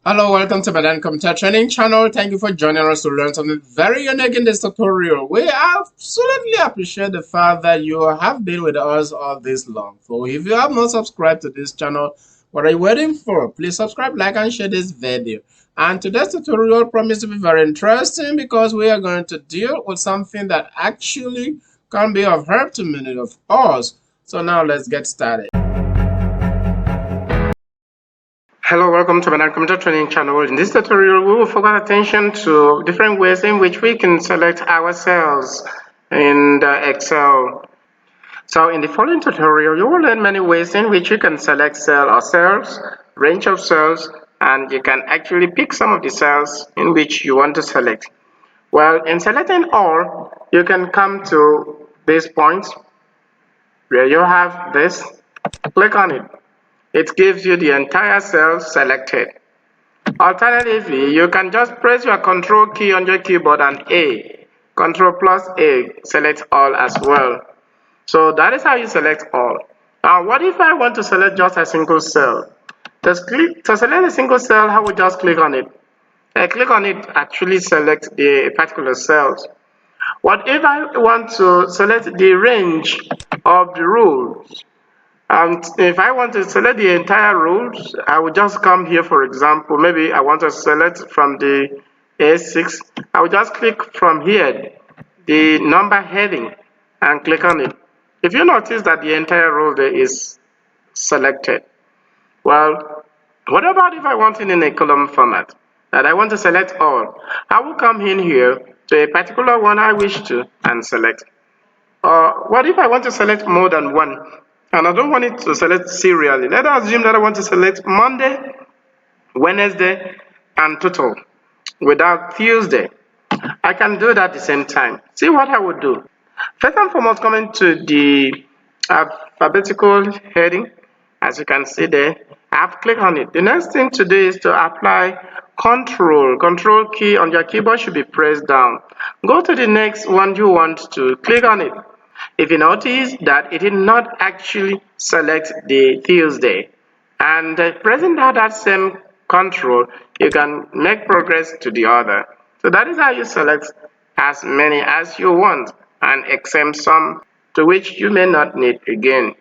Hello, welcome to my Computer Training channel. Thank you for joining us to learn something very unique in this tutorial. We absolutely appreciate the fact that you have been with us all this long. So if you have not subscribed to this channel, what are you waiting for? Please subscribe, like, and share this video. And today's tutorial promises to be very interesting because we are going to deal with something that actually can be of help to many of us. So now let's get started. Hello, welcome to my Computer Training channel. In this tutorial, we will focus attention to different ways in which we can select our cells in the Excel. So in the following tutorial, you will learn many ways in which you can select cell or cells, range of cells, and you can actually pick some of the cells in which you want to select. Well, in selecting all, you can come to this point where you have this. Click on it. It gives you the entire cell selected. Alternatively, you can just press your Control key on your keyboard and A. Ctrl+A, select all as well. So that is how you select all. Now, what if I want to select just a single cell? To select a single cell, I will just click on it. I click on it, actually select the particular cells. What if I want to select the range of the rules? And if I want to select the entire rules, I will just come here, for example, maybe I want to select from the A6. I will just click from here, the number heading, and click on it. If you notice that the entire rule there is selected, well, what about if I want it in a column format? That I want to select all. I will come in here to a particular one I wish to and select. What if I want to select more than one and I don't want it to select serially? Let us assume that I want to select Monday, Wednesday, and total without Tuesday. I can do that at the same time. See what I would do. First and foremost, coming to the alphabetical heading, as you can see there, I've clicked on it. The next thing to do is to apply Control key on your keyboard should be pressed down. Go to the next one you want to click on it. If you notice that it did not actually select the Tuesday, and pressing down that same control, you can make progress to the other. So that is how you select as many as you want and exempt some to which you may not need again.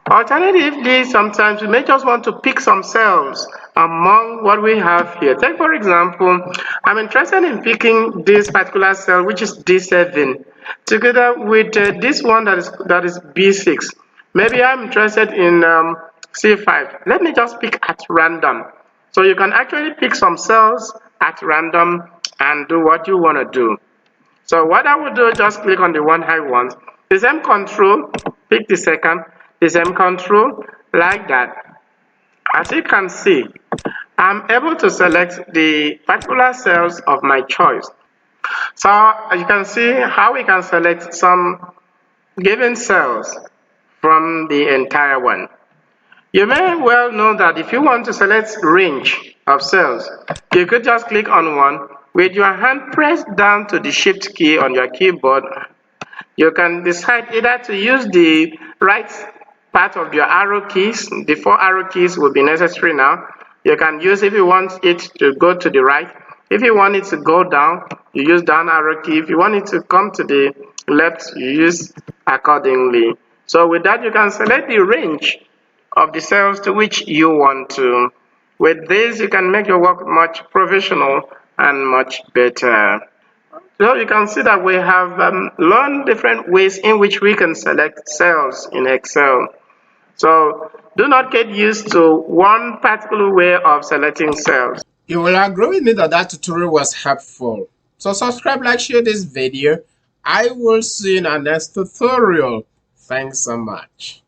Alternatively, sometimes we may just want to pick some cells among what we have here. Take for example, I'm interested in picking this particular cell, which is D7, together with this one that is B6. Maybe I'm interested in C5. Let me just pick at random. So you can actually pick some cells at random and do what you want to do. So what I will do, just click on the one I want. The same control, pick the second, the same control, like that. As you can see, I'm able to select the particular cells of my choice. So you can see how we can select some given cells from the entire one. You may well know that if you want to select range of cells, you could just click on one with your hand pressed down to the shift key on your keyboard. You can decide either to use the right part of your arrow keys. The 4 arrow keys will be necessary now. You can use, if you want it to go to the right. If you want it to go down, you use down arrow key. If you want it to come to the left, you use accordingly. So with that, you can select the range of the cells to which you want to. With this, you can make your work much professional and much better. So you can see that we have learned different ways in which we can select cells in Excel. So do not get used to one particular way of selecting cells. You will agree with me that that tutorial was helpful. So subscribe, like, share this video. I will see you in our next tutorial. Thanks so much.